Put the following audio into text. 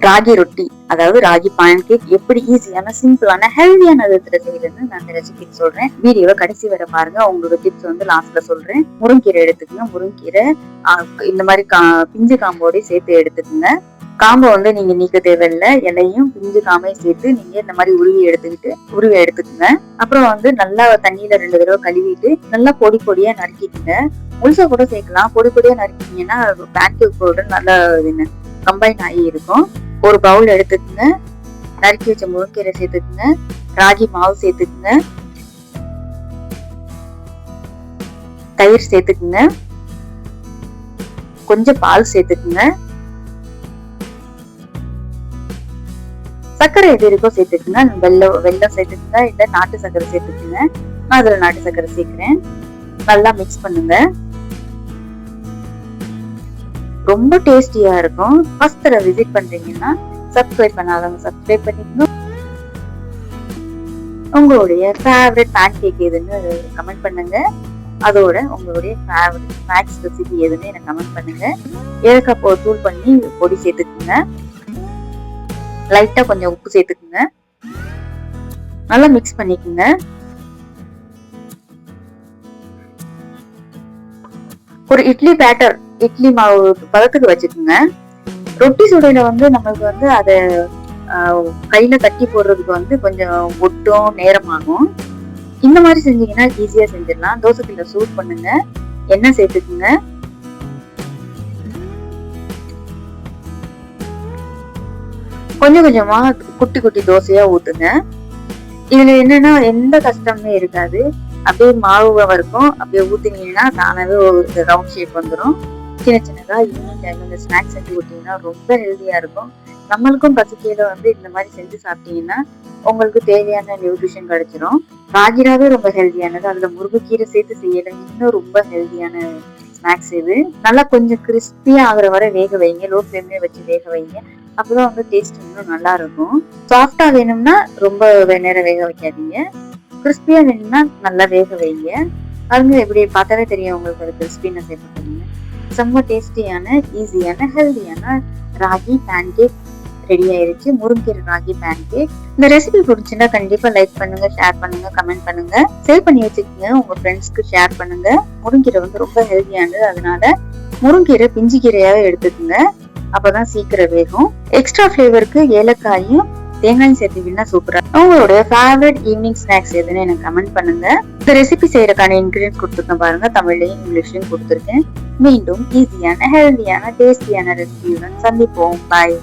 ராகி ரொட்டி, அதாவது ragi pan cake எப்படி ஈஸியான சிம்பிளான ஹெல்தியான விதத்துல செய்யறதுன்னு நான் இந்த ரெசிபி சொல்றேன். வீடியோவை கடைசி வரை பாருங்க. உங்களோட டிப்ஸ் வந்து லாஸ்ட்ல சொல்றேன். முருங்கீரை எடுத்துக்கங்க. முருங்கீரை இந்த மாதிரி பிஞ்சு காம்போட சேர்த்து எடுத்துக்கங்க. காம்பை வந்து நீங்க நீக்க தேவையில்லை. இலையும் பிஞ்சு காம்பையும் சேர்த்து நீங்க இந்த மாதிரி உருவி எடுத்துக்கங்க. அப்புறம் வந்து நல்லா தண்ணியில 2 தடவை கழுவிட்டு நல்லா பொடி பொடியா நறுக்கிட்டுங்க. முழுசா கூட சேர்க்கலாம். பொடி பொடியா நறுக்கிட்டீங்கன்னா பேன் கேக்கோட நல்லா கம்பைன் ஆகி இருக்கும். ஒரு பவுல் எடுத்துக்கங்க. நறுக்கி வச்ச முருங்கீரை சேர்த்துக்குங்க. ராகி மாவு சேர்த்துக்குங்க. தயிர் சேர்த்துக்குங்க. கொஞ்சம் பால் சேர்த்துக்குங்க. சர்க்கரை எது இருக்கோ சேர்த்துக்குங்க. வெல்லம் சேர்த்துக்குங்க. இல்ல நாட்டு சர்க்கரை சேர்த்துக்குங்க. நான் அதுல நாட்டு சர்க்கரை சேர்க்கிறேன். நல்லா மிக்ஸ் பண்ணுங்க. ரொம்ப டேஸ்டியா இருக்கும். ஃபர்ஸ்ட் தடவை விசிட் பண்றீங்கன்னா சப்ஸ்கிரைப் பண்ணாதவங்க சப்ஸ்கிரைப் பண்ணிக்கணும். உங்களுடைய ஃபேவரட் பேன் கேக் எதுன்னு கமெண்ட் பண்ணுங்க. அதோட உங்களுடைய ஃபேவரட் ஸ்நாக்ஸ் ரெசிபி எதுன்னு எனக்கு கமெண்ட் பண்ணுங்க. ஏலக்காய் தூள் பண்ணி பொடி சேர்த்துக்குங்க. லைட்டா கொஞ்சம் உப்பு சேர்த்துக்குங்க. நல்லா மிக்ஸ் பண்ணிக்குங்க. ஒரு இட்லி பேட்டர், இட்லி மாவு பதத்துக்கு வச்சுக்குங்க. ரொட்டி சுடையில வந்து நம்மளுக்கு வந்து அதை கையில தட்டி போடுறதுக்கு வந்து கொஞ்சம் ஒட்டும் நேரமாகும். இந்த மாதிரி செஞ்சீங்கன்னா ஈஸியா செஞ்சிடலாம். தோசைக்கல்ல சூட் பண்ணுங்க. எண்ணெய் சேர்த்துக்குங்க. கொஞ்சம் கொஞ்சமா குட்டி குட்டி தோசையா ஊத்துங்க. இதுல என்னன்னா எந்த கஷ்டமே இருக்காது. அப்படியே மாவு வரைக்கும் அப்படியே ஊத்தினீங்கன்னா தானாவே ஒரு ரவுண்ட் ஷேப் வந்துடும். சின்ன சின்னதா ஈவினிங் டைம்ல இந்த ஸ்நாக்ஸ் செஞ்சு ஊட்டிங்கன்னா ரொம்ப ஹெல்தியா இருக்கும். நம்மளுக்கும் பசிக்கையில வந்து இந்த மாதிரி செஞ்சு சாப்பிட்டீங்கன்னா உங்களுக்கு தேவையான நியூட்ரிஷன் கிடைச்சிரும். ராகிராவே ரொம்ப ஹெல்தியானது. அதுல முருங்கைக்கீரை சேர்த்து செய்யல இன்னும் ரொம்ப ஹெல்தியான ஸ்நாக்ஸ் இது. நல்லா கொஞ்சம் கிறிஸ்பியா ஆகுற வரை வேக வைங்க. லோ ஃப்ளேம்லயே வச்சு வேக வைங்க. அப்பதான் வந்து டேஸ்ட் இன்னும் நல்லா இருக்கும். சாஃப்டா வேணும்னா ரொம்ப நேரம் வேக வைக்காதீங்க. கிறிஸ்பியா வேணும்னா நல்லா வேக வைங்க. பாருங்க எப்படி பார்த்தாலே தெரியும் உங்களுக்கு அது கிறிஸ்பினஸ் எப்படி பண்ணுங்க. செம்ம டேஸ்டியான ஈஸியான ஹெல்தியான ராகி பேன் கேக் ரெடி ஆயிருச்சு. முருங்கீரை ராகி பேன் கேக். இந்த ரெசிபி பிடிச்சுன்னா கண்டிப்பா லைக் பண்ணுங்க, ஷேர் பண்ணுங்க, கமெண்ட் பண்ணுங்க. சேவ் பண்ணி வச்சுக்கோங்க. உங்க ஃப்ரெண்ட்ஸ்க்கு ஷேர் பண்ணுங்க. முருங்கீரை வந்து ரொம்ப ஹெல்தியானது. அதனால முருங்கீரை பிஞ்சு கீரையாவே எடுத்துக்கோங்க. அப்பதான் சீக்கிரம் வேகும். எக்ஸ்ட்ரா ஃபிளேவருக்கு ஏலக்காயும் தேங்காயும் சேர்த்தீங்கன்னா சூப்பரா. உங்களுடைய ஃபேவரட் ஈவினிங் ஸ்நாக்ஸ் எதுன்னு எனக்கு கமெண்ட் பண்ணுங்க. இந்த ரெசிபி செய்யறதுக்கான இன்கிரியன்ஸ் கொடுத்துருக்கேன் பாருங்க. தமிழ்லயும் இங்கிலீஷ்லயும் கொடுத்துருக்கேன். மீண்டும் ஈஸியான ஹெல்தியான டேஸ்டியான ரெசிபியுடன் சந்திப்போம். பாய்.